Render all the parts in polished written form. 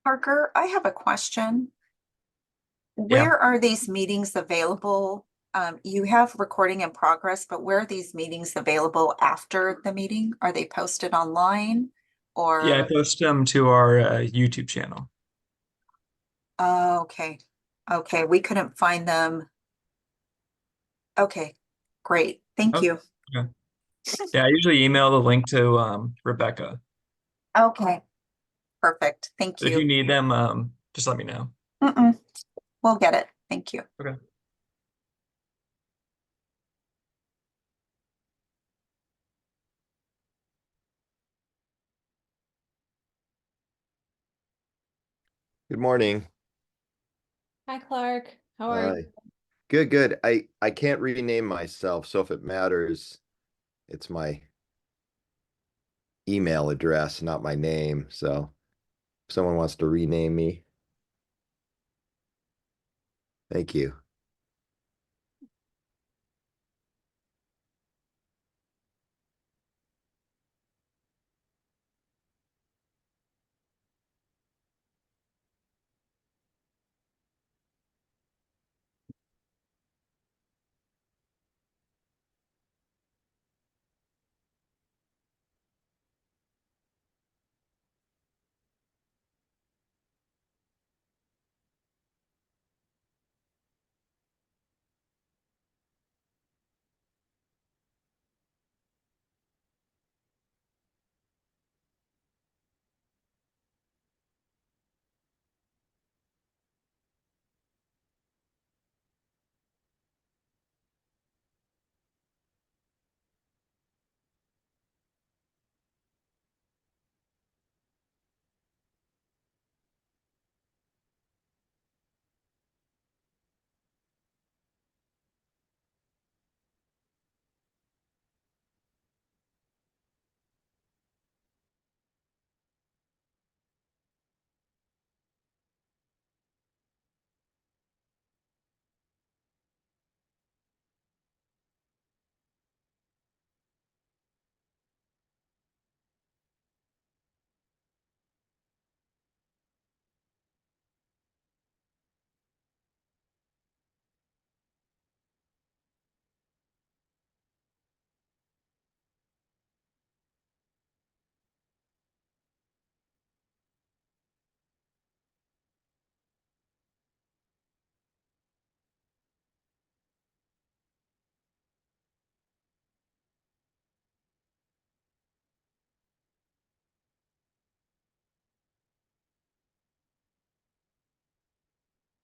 Parker, I have a question. Yeah, Where are these meetings available? You have recording in progress, but where are these meetings available after the meeting? Are they posted online yeah, I or? post them to our YouTube channel. Oh, okay. Okay, we couldn't find them. Okay, great. Thank Oh, you. yeah. Yeah, I usually email the link to Rebecca. Okay, perfect. Thank But if you you. need them, just let me know. Mm-mm, we'll get it. Thank you. Okay. Good morning. Hi, Clark. How are you? Hi. Good, good. I can't rename myself, so if it matters, it's my email address, not my name. So if someone wants to rename me, thank you.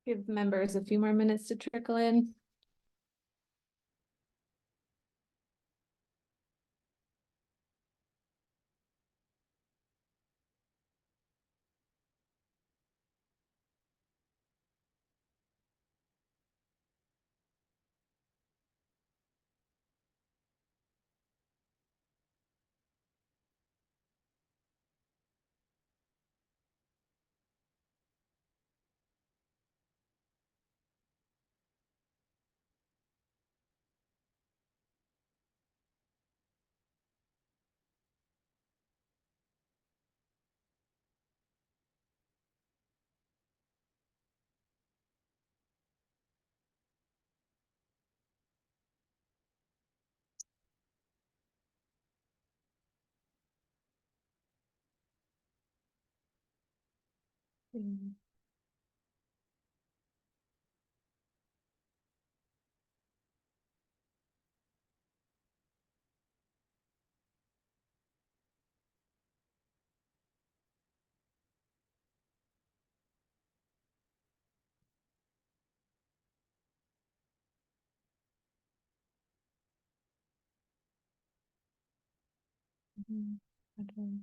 Give members a few more minutes to trickle in.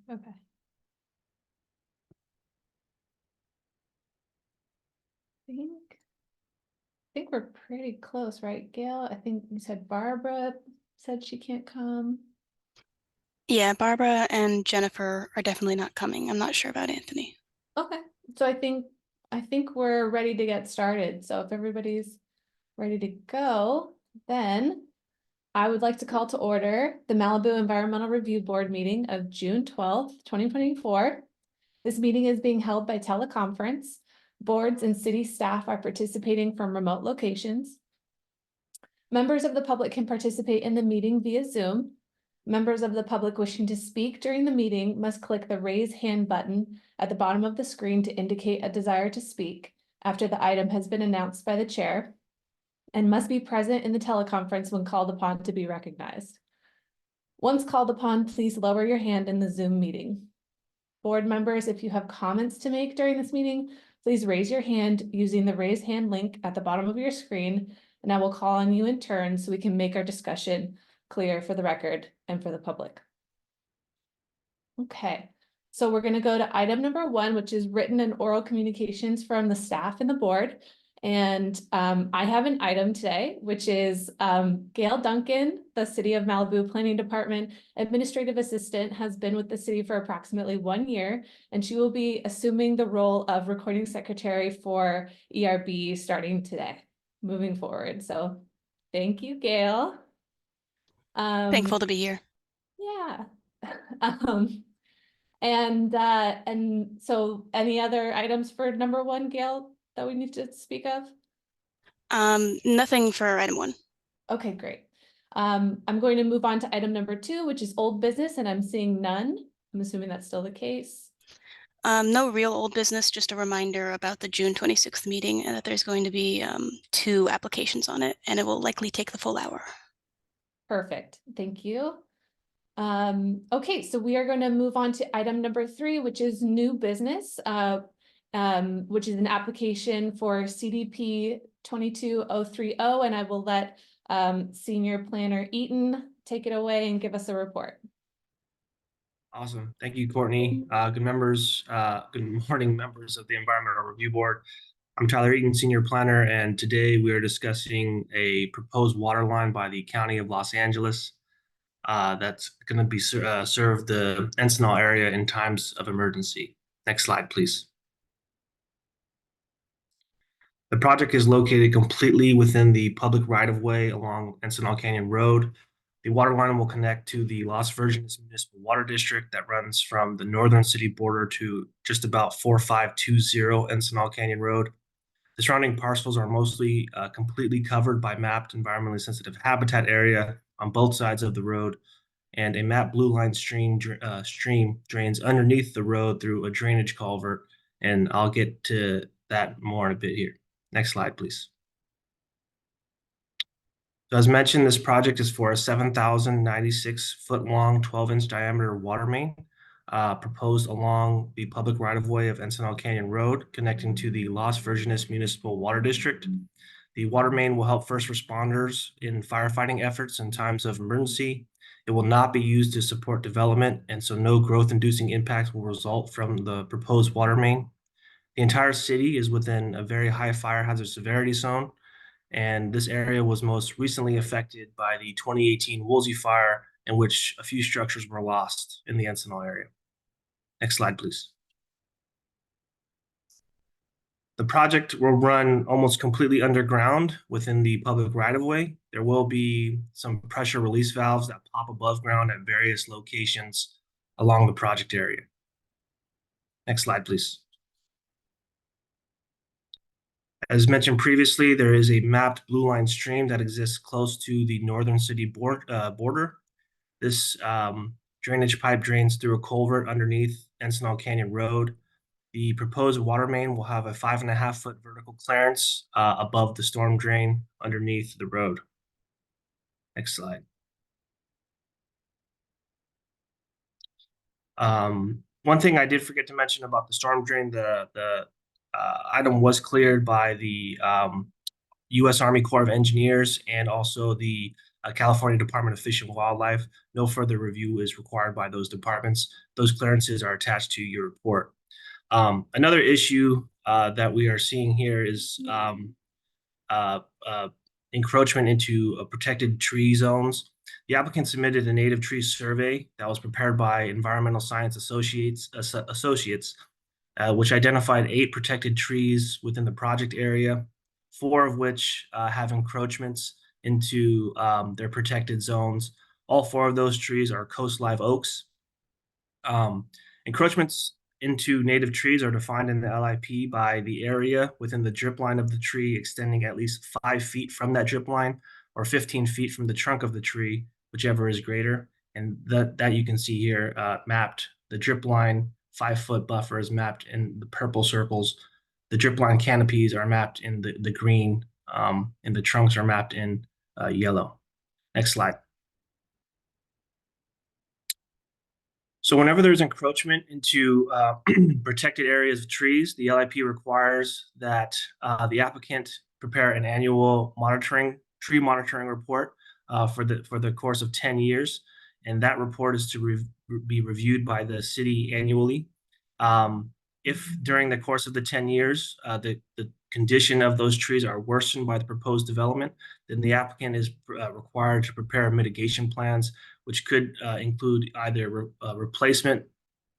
Okay. I think we're pretty close, right, Gail? I think you said Barbara said she can't come. Yeah, Barbara and Jennifer are definitely not coming. I'm not sure about Anthony. Okay, so I think we're ready to get started. So if everybody's ready to go, then I would like to call to order the Malibu Environmental Review Board meeting of June 12th, 2024. This meeting is being held by teleconference. Boards and city staff are participating from remote locations. Members of the public can participate in the meeting via Zoom. Members of the public wishing to speak during the meeting must click the raise hand button at the bottom of the screen to indicate a desire to speak after the item has been announced by the chair, and must be present in the teleconference when called upon to be recognized. Once called upon, please lower your hand in the Zoom meeting. Board members, if you have comments to make during this meeting, please raise your hand using the raise hand link at the bottom of your screen, and I will call on you in turn so we can make our discussion clear for the record and for the public. Okay, so we're going to go to item number 1, which is written and oral communications from the staff and the board. And I have an item today, which is Gail Duncan, the City of Malibu Planning Department Administrative Assistant, has been with the city for approximately 1 year, and she will be assuming the role of Recording Secretary for ERB starting today, moving forward. So thank you, Gail. Thankful to be here. Yeah. And so any other items for number 1, Gail, that we need to speak of? Nothing for item 1. Okay, great. I'm going to move on to item number 2, which is old business, and I'm seeing none. I'm assuming that's still the case. No real old business, just a reminder about the June 26th meeting and that there's going to be 2 applications on it, and it will likely take the full hour. Perfect, thank you. Okay, so we are going to move on to item number 3, which is new business, which is an application for CDP 22030, and I will let Senior Planner Eaton take it away and give us a report. Awesome. Thank you, Courtney. Good morning, members of the Environmental Review Board. I'm Tyler Eaton, Senior Planner, and today we are discussing a proposed water line by the County of Los Angeles that's going to be serve the Encinal area in times of emergency. Next slide, please. The project is located completely within the public right-of-way along Encinal Canyon Road. The water line will connect to the Las Virgenes Municipal Water District that runs from the northern city border to just about 4520 Encinal Canyon Road. The surrounding parcels are mostly completely covered by mapped environmentally sensitive habitat area on both sides of the road, and a mapped blue line stream drains underneath the road through a drainage culvert, and I'll get to that more in a bit here. Next slide, please. So as mentioned, this project is for a 7,096-foot long, 12-inch diameter water main proposed along the public right-of-way of Encinal Canyon Road, connecting to the Las Virgenes Municipal Water District. The water main will help first responders in firefighting efforts in times of emergency. It will not be used to support development, and so no growth-inducing impacts will result from the proposed water main. The entire city is within a very high fire hazard severity zone, and this area was most recently affected by the 2018 Woolsey fire, in which a few structures were lost in the Encinal area. Next slide, please. The project will run almost completely underground within the public right-of-way. There will be some pressure release valves that pop above ground at various locations along the project area. Next slide, please. As mentioned previously, there is a mapped blue line stream that exists close to the northern city border. This drainage pipe drains through a culvert underneath Encinal Canyon Road. The proposed water main will have a 5.5-foot vertical clearance above the storm drain underneath the road. Next slide. One thing I did forget to mention about the storm drain, the item was cleared by the U.S. Army Corps of Engineers and also the California Department of Fish and Wildlife. No further review is required by those departments. Those clearances are attached to your report. Another issue that we are seeing here is encroachment into protected tree zones. The applicant submitted a native tree survey that was prepared by Environmental Science Associates, which identified 8 protected trees within the project area, 4 of which have encroachments into their protected zones. All 4 of those trees are coast live oaks. Encroachments into native trees are defined in the LIP by the area within the drip line of the tree extending at least 5 feet from that drip line or 15 feet from the trunk of the tree, whichever is greater. And that you can see here mapped. The drip line 5-foot buffer is mapped in the purple circles. The drip line canopies are mapped in the green, and the trunks are mapped in yellow. Next slide. So whenever there's encroachment into protected areas of trees, the LIP requires that the applicant prepare an annual tree monitoring report for the course of 10 years. And that report is to be reviewed by the city annually. If during the course of the 10 years, the condition of those trees are worsened by the proposed development, then the applicant is required to prepare mitigation plans, which could include either replacement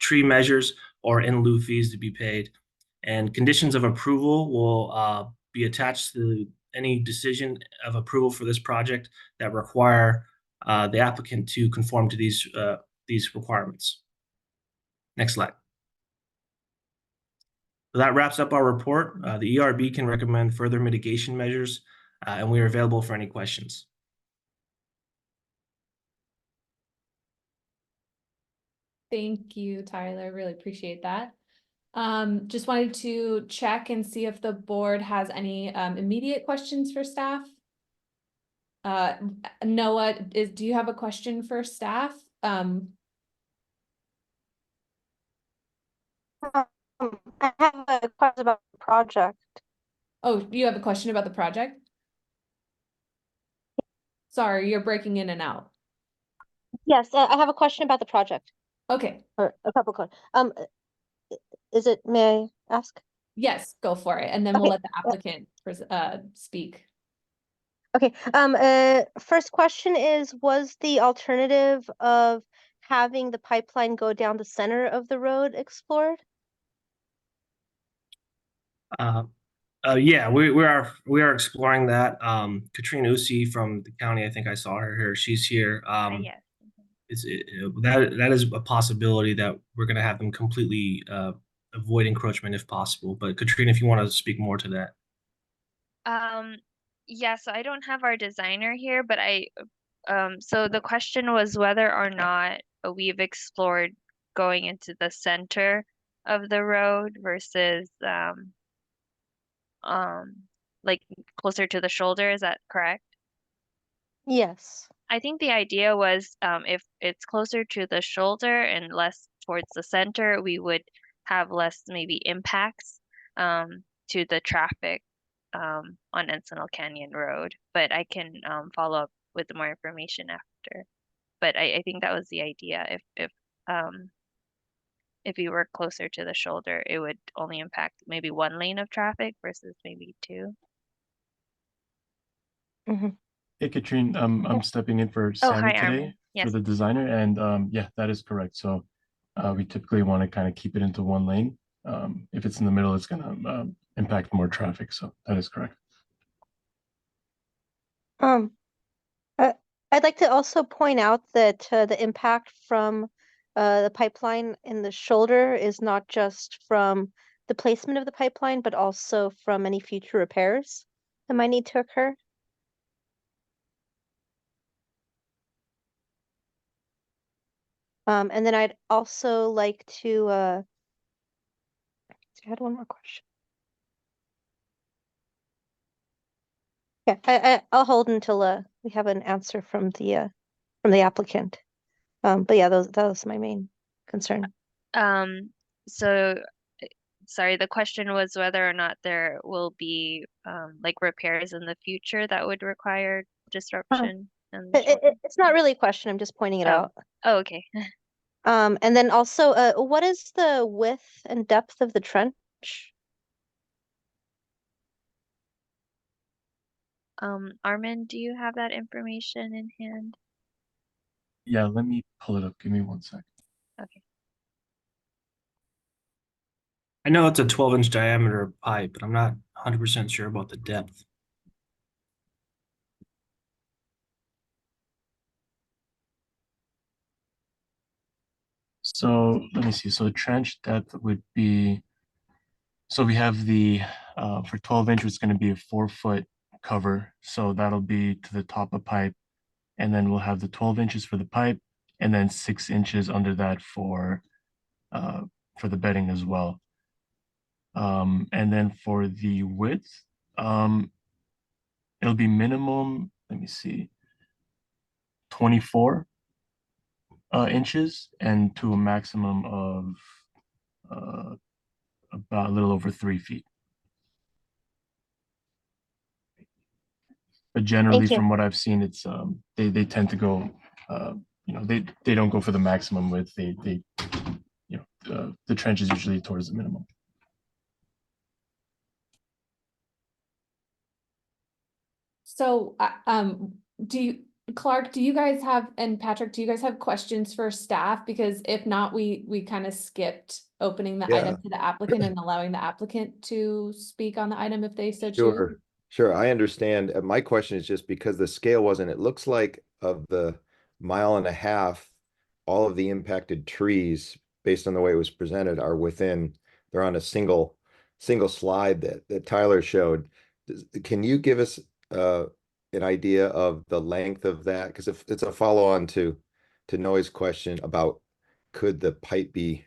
tree measures or in lieu fees to be paid. And conditions of approval will be attached to any decision of approval for this project that require the applicant to conform to these requirements. Next slide. So that wraps up our report. The ERB can recommend further mitigation measures, and we are available for any questions. Thank you, Tyler. Really appreciate that. Just wanted to check and see if the board has any immediate questions for staff. Noah, do you have a question for staff? I have a question about the project. Oh, you have a question about the project? Sorry, you're breaking in and out. Yes, I have a question about the project, Okay, or a couple questions. May I ask? yes, go for it, and then we'll Okay. let the applicant speak. Okay, first question is, was the alternative of having the pipeline go down the center of the road explored? Yeah, we are exploring that. Katrina Usi from the county, I think I saw her here. She's here. Yes. That is a possibility that we're going to have them completely avoid encroachment if possible. But Katrina, if you want to speak more to that. Yeah, so I don't have our designer here, but so the question was whether or not we've explored going into the center of the road versus like closer to the shoulder. Is that correct? Yes. I think the idea was if it's closer to the shoulder and less towards the center, we would have less maybe impacts to the traffic on Encino Canyon Road. But I can follow up with more information after. But I think that was the idea. If you were closer to the shoulder, it would only impact maybe one lane of traffic versus maybe two. Hey, Katrine, I'm stepping in for Oh, Sammy hi, Armin. today for Yes. the designer, and yeah, that is correct. So we typically want to kind of keep it into one lane. If it's in the middle, it's going to impact more traffic. So that is correct. I'd like to also point out that the impact from the pipeline in the shoulder is not just from the placement of the pipeline, but also from any future repairs that might need to occur. And then I'd also like to, I had one more question. Yeah, I'll hold until we have an answer from the applicant. But yeah, that was my main concern. So sorry, the question was whether or not there will be like repairs in the future that would require disruption. It's not really a question, I'm just pointing it out. Oh, okay. And then also, what is the width and depth of the trench? Armin, do you have that information in hand? Yeah, let me pull it up. Give me 1 second. Okay. I know it's a 12-inch diameter pipe, but I'm not 100% sure about the depth. So let me see. So trench depth would be, so we have the, for 12 inch, it's going to be a 4 foot cover. So that'll be to the top of pipe. And then we'll have the 12 inches for the pipe and then 6 inches under that for the bedding as well. And then for the width, it'll be minimum, let me see, 24 inches and to a maximum of about a little over 3 feet. But generally, Thank you. from what I've seen, it's they tend to go, they don't go for the maximum width. The trench is usually towards the minimum. So, Clark, do you guys have, and Patrick, do you guys have questions for staff? Because if not, we kind of skipped opening the item to the applicant and allowing the applicant to speak on the item if they so choose. Sure. I understand. My question is just because the scale wasn't, it looks like of the 1.5 miles, all of the impacted trees, based on the way it was presented, are within, they're on a single slide that Tyler showed. Can you give us an idea of the length of that? Because if it's a follow-on to Noy's question about could the pipe be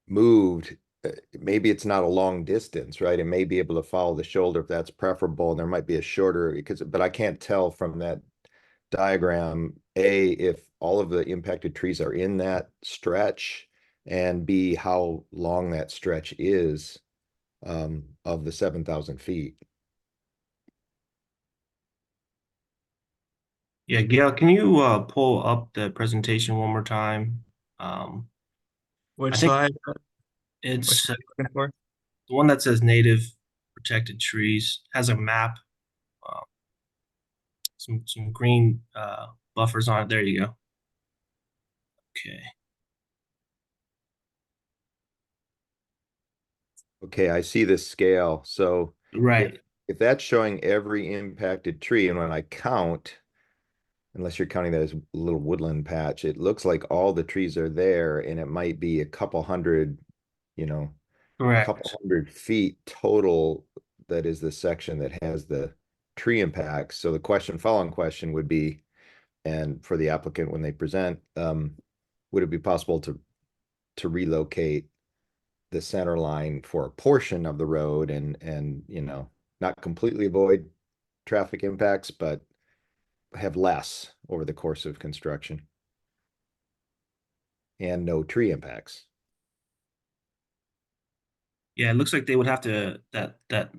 moved, maybe it's not a long distance, right? It may be able to follow the shoulder if that's preferable, and there might be a shorter, but I can't tell from that diagram, A, if all of the impacted trees are in that stretch, and B, how long that stretch is of the 7,000 feet. Yeah, Gail, can you pull up the presentation one more time? Which I think slide? it's What you looking for? the one that says native protected trees, has a map, some green buffers on it. There you go. Okay. Okay, I see this scale. So Right. if that's showing every impacted tree, and when I count, unless you're counting that as a little woodland patch, it looks like all the trees are there, and it might be a couple hundred, Correct. couple hundred feet total. That is the section that has the tree impacts. So the following question would be, and for the applicant when they present, would it be possible to relocate the center line for a portion of the road and not completely avoid traffic impacts, but have less over the course of construction and no tree impacts? Yeah, it looks like they would have to that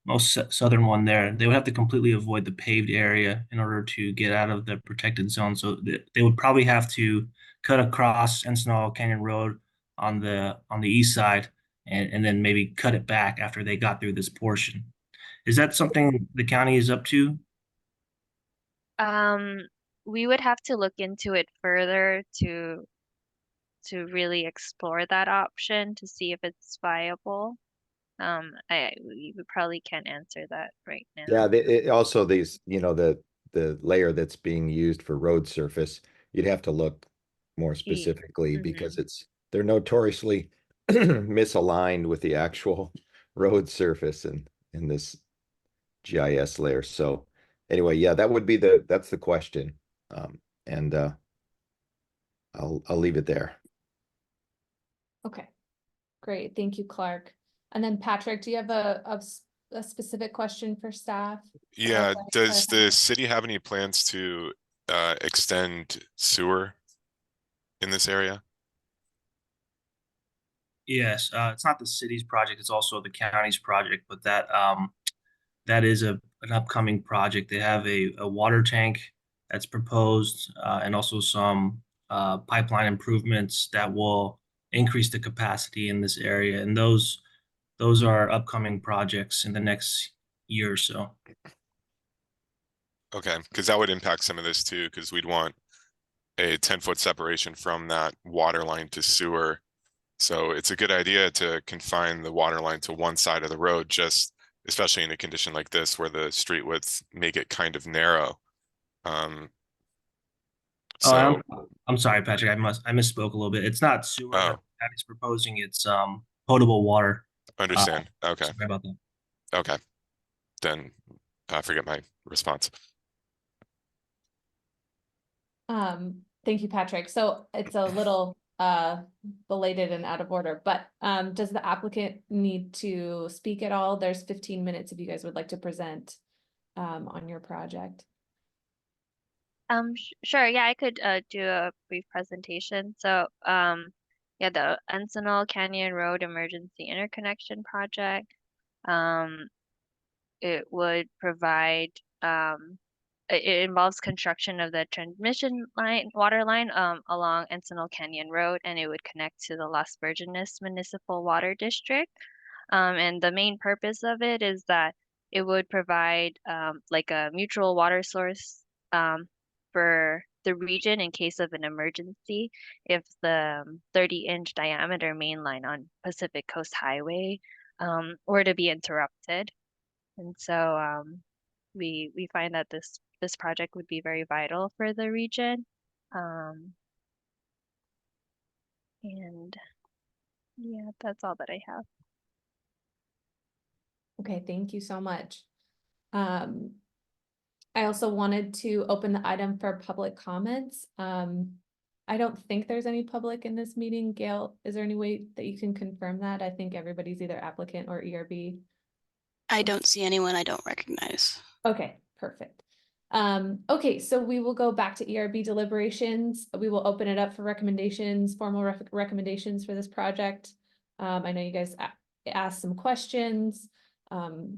most southern one there. They would have to completely avoid the paved area in order to get out of the protected zone. So they would probably have to cut across Encinal Canyon Road on the east side and then maybe cut it back after they got through this portion. Is that something the county is up to? We would have to look into it further to really explore that option to see if it's viable. We probably can't answer that right now. Yeah, also these, the layer that's being used for road surface, you'd have to look more specifically because they're notoriously misaligned with the actual road surface in this GIS layer. So anyway, yeah, that's the question. And I'll leave it there. Okay, great. Thank you, Clark. And then Patrick, do you have a specific question for staff? Yeah, does the city have any plans to extend sewer in this area? Yes, it's not the city's project, it's also the county's project, but that is an upcoming project. They have a water tank that's proposed, and also some pipeline improvements that will increase the capacity in this area. And those are upcoming projects in the next year or so. Okay, because that would impact some of this too, because we'd want a 10-foot separation from that water line to sewer. So it's a good idea to confine the water line to one side of the road, just especially in a condition like this where the street widths make it kind of narrow. Oh, So, I'm sorry, Patrick. I misspoke a little bit. It's not sewer that oh, Patty's proposing. It's potable water. understand. Okay. Sorry about that. Okay. Then I forget my response. Thank you, Patrick. So it's a little belated and out of order, but does the applicant need to speak at all? There's 15 minutes if you guys would like to present on your project. Sure. Yeah, I could do a brief presentation. So, yeah, the Encinal Canyon Road Emergency Interconnection Project. It would provide it involves construction of the transmission line, water line along Encinal Canyon Road, and it would connect to the Las Virgenes Municipal Water District. And the main purpose of it is that it would provide like a mutual water source for the region in case of an emergency if the 30-inch diameter main line on Pacific Coast Highway were to be interrupted. And so we find that this project would be very vital for the region. And yeah, that's all that I have. Okay, thank you so much. I also wanted to open the item for public comments. I don't think there's any public in this meeting. Gail, is there any way that you can confirm that? I think everybody's either applicant or ERB. I don't see anyone I don't recognize. Okay, perfect. Okay, so we will go back to ERB deliberations. We will open it up for recommendations, formal recommendations for this project. I know you guys asked some questions.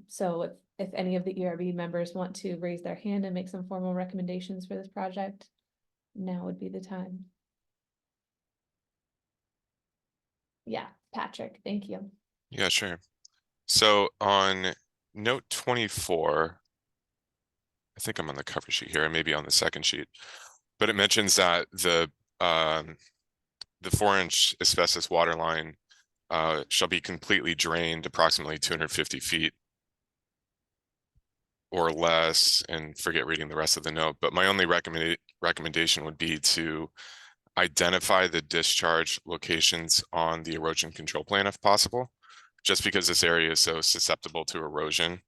So if any of the ERB members want to raise their hand and make some formal recommendations for this project, now would be the time. Yeah, Patrick, thank you. Yeah, sure. So on note 24, I think I'm on the cover sheet here, I may be on the second sheet, but it mentions that the 4-inch asbestos water line shall be completely drained approximately 250 feet or less, and forget reading the rest of the note. But my only recommendation would be to identify the discharge locations on the erosion control plan if possible, just because this area is so susceptible to erosion.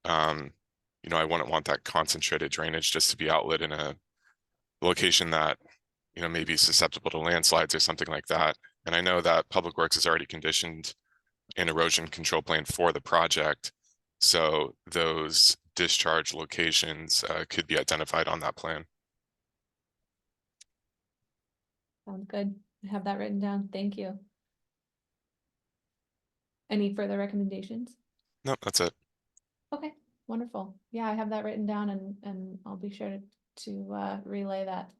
You know, I wouldn't want that concentrated drainage just to be outlet in a location that, you know, may be susceptible to landslides or something like that. And I know that Public Works has already conditioned an erosion control plan for the project. So those discharge locations could be identified on that plan. Sounds good. I have that written down. Thank you. Any further recommendations? No, that's it. Okay, wonderful. Yeah, I have that written down and I'll be sure to relay that.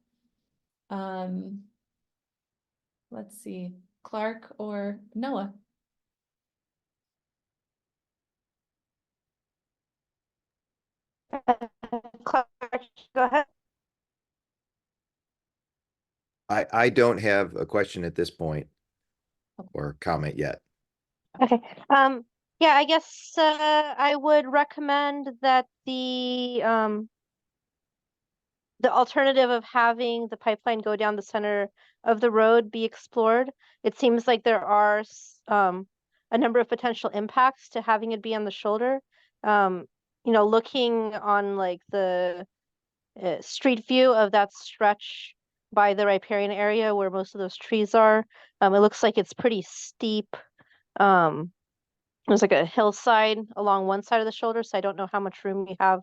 Let's see, Clark or Noah? Clark, go ahead. I don't have a question at this point or comment yet. Okay. Yeah, I guess I would recommend that the alternative of having the pipeline go down the center of the road be explored. It seems like there are a number of potential impacts to having it be on the shoulder. You know, looking on like the street view of that stretch by the riparian area where most of those trees are, it looks like it's pretty steep. There's like a hillside along one side of the shoulder, so I don't know how much room you have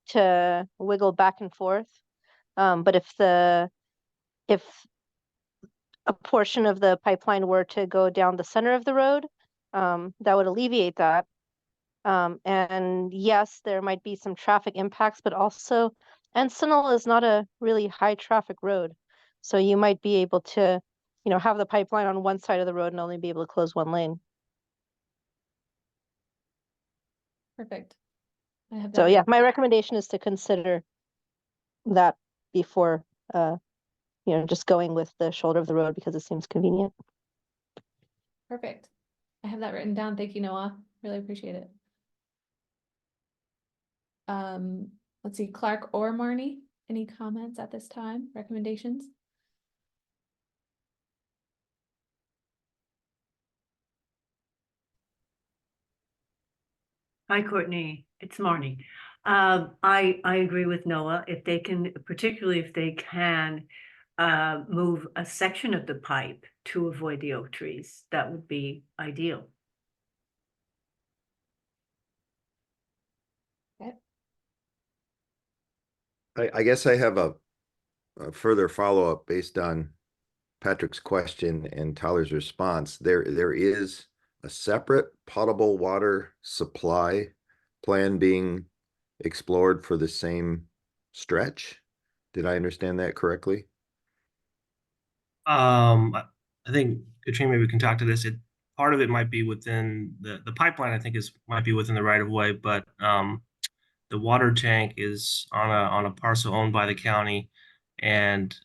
to wiggle back and forth. But if a portion of the pipeline were to go down the center of the road, that would alleviate that. And yes, there might be some traffic impacts, but also Encinal is not a really high traffic road. So you might be able to, you know, have the pipeline on one side of the road and only be able to close one lane. Perfect. I have that. So yeah, my recommendation is to consider that before, you know, just going with the shoulder of the road because it seems convenient. Perfect. I have that written down. Thank you, Noah. Really appreciate it. Let's see, Clark or Marnie, any comments at this time, recommendations? Hi, Courtney. It's Marnie. I agree with Noah. If they can, particularly if they can move a section of the pipe to avoid the oak trees, that would be ideal. I guess I have a further follow-up based on Patrick's question and Tyler's response. There is a separate potable water supply plan being explored for the same stretch. Did I understand that correctly? I think Katrina, maybe we can talk to this. Part of it might be within the pipeline. I think might be within the right of way, but the water tank is on a parcel owned by the county, and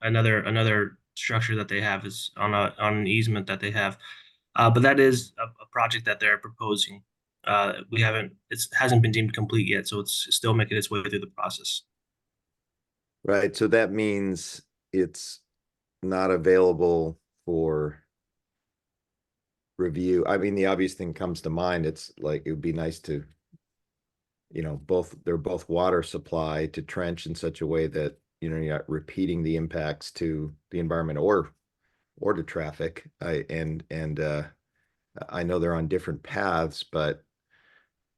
another structure that they have is on an easement that they have. But that is a project that they're proposing. It hasn't been deemed complete yet, so it's still making its way through the process. Right. So that means it's not available for review. I mean, the obvious thing comes to mind. It's like it would be nice to, they're both water supply to trench in such a way that, you're not repeating the impacts to the environment or to traffic. I know they're on different paths, but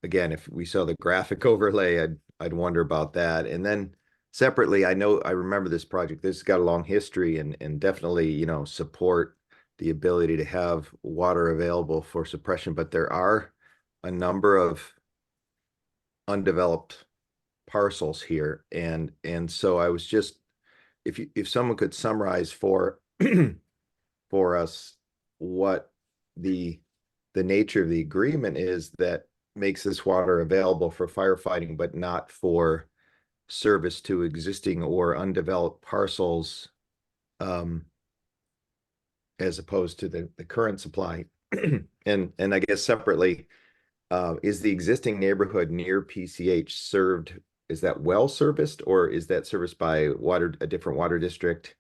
again, if we saw the graphic overlay, I'd wonder about that. And then separately, I remember this project. This has got a long history and definitely, support the ability to have water available for suppression, but there are a number of undeveloped parcels here. And so I was just, if someone could summarize for for us what the nature of the agreement is that makes this water available for firefighting, but not for service to existing or undeveloped parcels, as opposed to the current supply. And I guess separately, is the existing neighborhood near PCH served? Is that well serviced, or is that serviced by a different water district?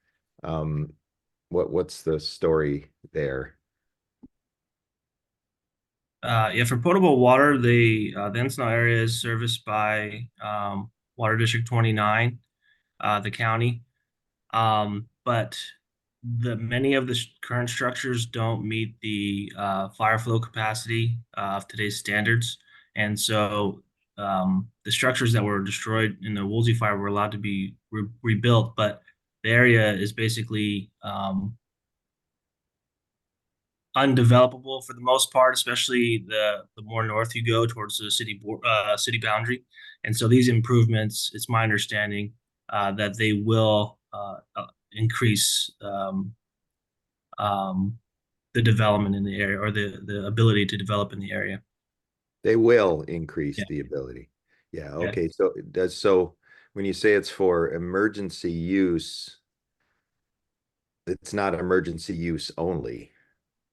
What's the story there? Yeah, for potable water, the Encinal area is serviced by Water District 29, the county. But many of the current structures don't meet the fire flow capacity of today's standards, and so the structures that were destroyed in the Woolsey fire were allowed to be rebuilt, but the area is basically undevelopable for the most part, especially the more north you go towards the city boundary. And so these improvements, it's my understanding that they will increase the development in the area, or the ability to develop in the area. They will increase Yeah. the ability. Yeah. Yeah. Okay. So when you say it's for emergency use, it's not emergency use only.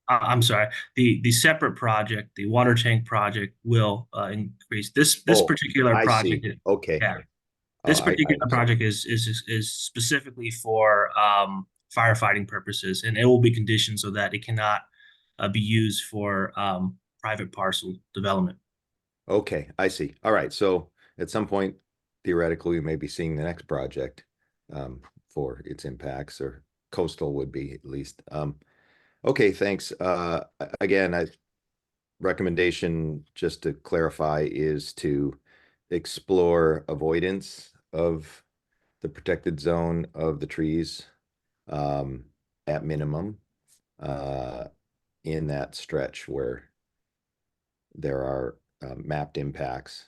I'm sorry. The separate project, the water tank project, will increase this Oh, particular I project. see. Okay. Yeah. This particular project is specifically for firefighting purposes, and it will be conditioned so that it cannot be used for private parcel development. Okay, I see. All right. So at some point, theoretically, we may be seeing the next project for its impacts, or coastal would be at least. Okay, thanks. Again, recommendation, just to clarify, is to explore avoidance of the protected zone of the trees at minimum in that stretch where there are mapped impacts.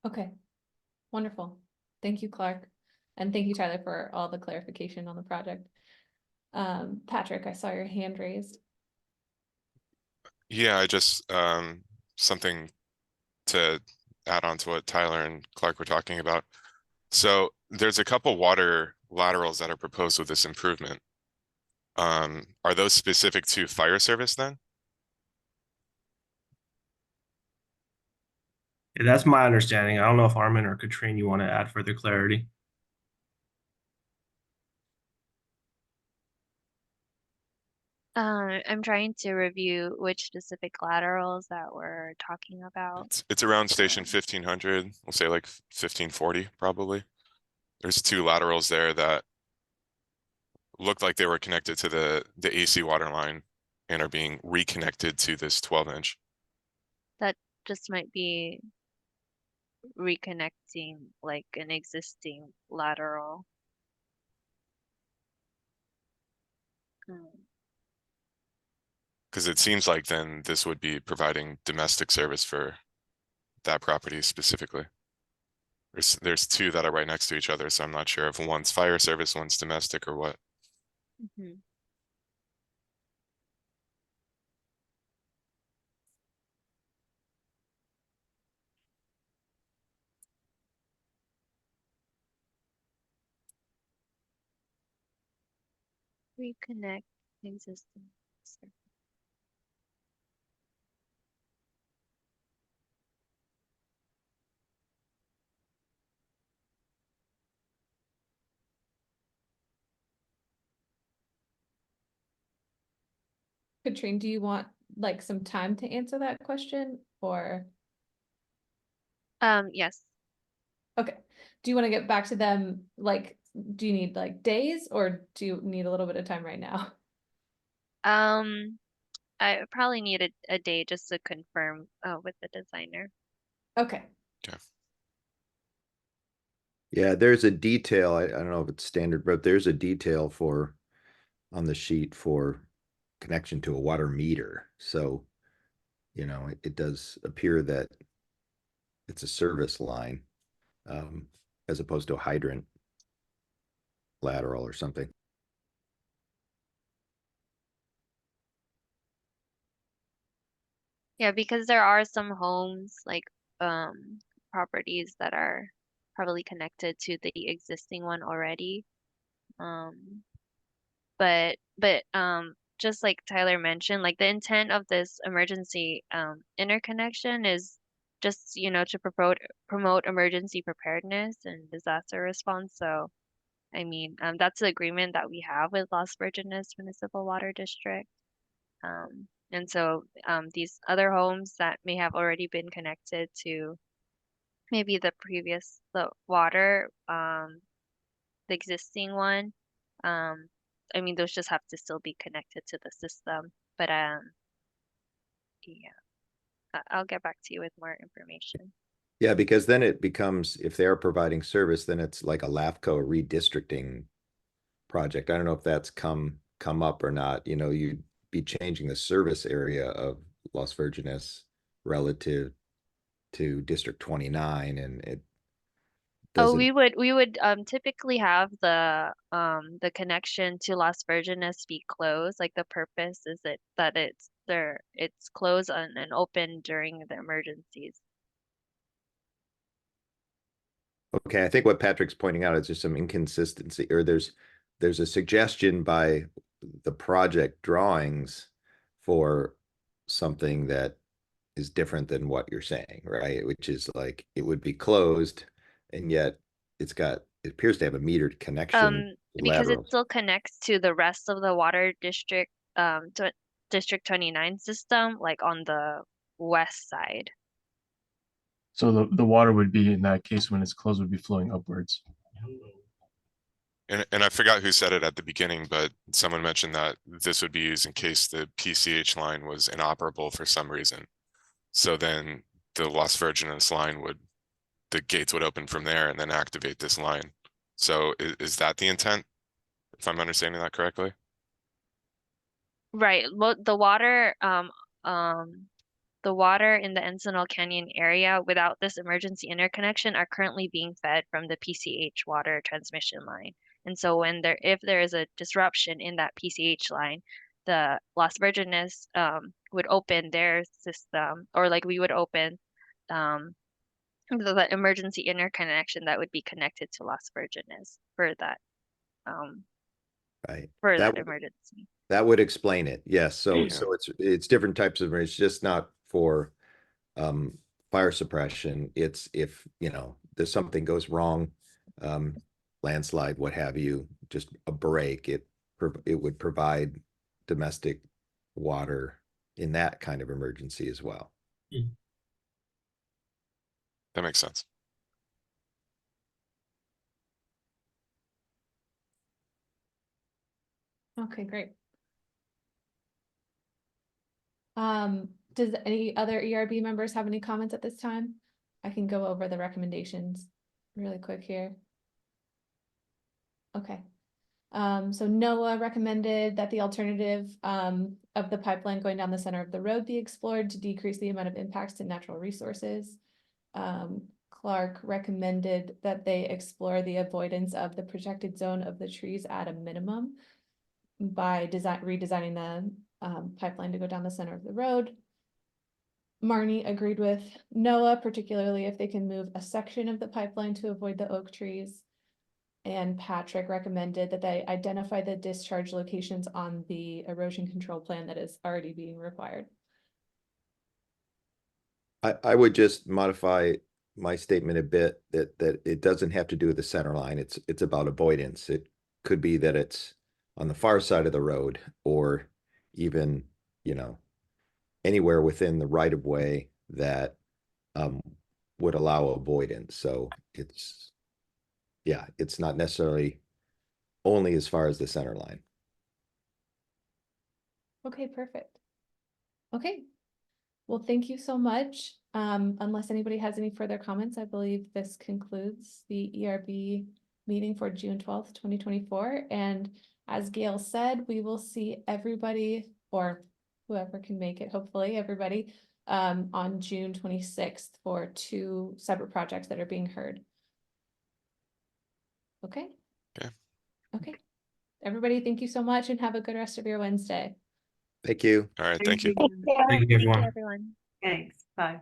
Okay, wonderful. Thank you, Clark. And thank you, Tyler, for all the clarification on the project. Patrick, I saw your hand raised. Yeah, I just something to add on to what Tyler and Clark were talking about. So there's a couple water laterals that are proposed with this improvement. Are those specific to fire service then? Yeah, that's my understanding. I don't know if Armin or Katrine, you want to add further clarity. I'm trying to review which specific laterals that we're talking about. It's around station 1500. We'll say like 1540 probably. There's two laterals there that looked like they were connected to the AC water line and are being reconnected to this 12-inch. That just might be reconnecting like an existing lateral. Because it seems like then this would be providing domestic service for that property specifically. There's two that are right next to each other, so I'm not sure if one's fire service, one's domestic or what. Mhm. Reconnect existing. Katrine, do you want like some time to answer that question or? Yes. Okay, do you want to get back to them, like, do you need like days or do you need a little bit of time right now? I probably need a day just to confirm with the designer. Okay, Yeah, there's a detail. I don't know if it's standard, but there's a detail for on the sheet for connection to a water meter. So, you know, it does appear that it's a service line as opposed to a hydrant lateral or something. Yeah, because there are some homes like properties that are probably connected to the existing one already. But just like Tyler mentioned, like the intent of this emergency interconnection is just, to promote emergency preparedness and disaster response. So I mean, that's the agreement that we have with Las Virgenes Municipal Water District. And so these other homes that may have already been connected to maybe the water, the existing one, I mean, those just have to still be connected to the system. But yeah, I'll get back to you with more information. Yeah, because then it becomes, if they are providing service, then it's like a LAFCO redistricting project. I don't know if that's come up or not. You know, you'd be changing the service area of Las Virgenes relative to District 29, and it Oh, doesn't. we would typically have the connection to Las Virgenes be closed. Like the purpose is that it's closed and open during the emergencies. Okay, I think what Patrick's pointing out is just some inconsistency, or there's a suggestion by the project drawings for something that is different than what you're saying, right? Which is like it would be closed, and yet it appears to have a metered connection Because it laterals. still connects to the rest of the water district, to District 29 system, like on the west side. So the water would be, in that case, when it's closed, would be flowing upwards. And I forgot who said it at the beginning, but someone mentioned that this would be used in case the PCH line was inoperable for some reason. So then the Las Virgenes line the gates would open from there and then activate this line. So is that the intent? If I'm understanding that correctly? Right. Well, the water in the Encinal Canyon area without this emergency interconnection are currently being fed from the PCH water transmission line. And so if there is a disruption in that PCH line, the Las Virgenes would open their system, or like we would open um the emergency interconnection that would be connected to Las Virgenes um Right. for That that emergency. that would explain it. Yes. So Yeah. it's different types of, it's just not for fire suppression. It's if, there's something goes wrong, landslide, what have you, just a break, it would provide domestic water in that kind of emergency as well. That makes sense. Okay, great. Does any other ERB members have any comments at this time? I can go over the recommendations really quick here. Okay. So NOAA recommended that the alternative of the pipeline going down the center of the road be explored to decrease the amount of impacts to natural resources. Clark recommended that they explore the avoidance of the protected zone of the trees at a minimum by redesigning the pipeline to go down the center of the road. Marnie agreed with NOAA, particularly if they can move a section of the pipeline to avoid the oak trees. And Patrick recommended that they identify the discharge locations on the erosion control plan that is already being required. I would just modify my statement a bit that it doesn't have to do with the center line. It's about avoidance. It could be that it's on the far side of the road, or even, anywhere within the right of way that would allow avoidance. So it's not necessarily only as far as the center line. Okay, perfect. Okay. Well, thank you so much. Unless anybody has any further comments, I believe this concludes the ERB meeting for June 12th, 2024. And as Gail said, we will see everybody, or whoever can make it, hopefully everybody, on June 26th for 2 separate projects that are being heard. Okay? Okay. Okay. Everybody, thank you so much and have a good rest of your Wednesday. Thank you. All right, thank you. Thank you, everyone. Everyone. Thanks, bye.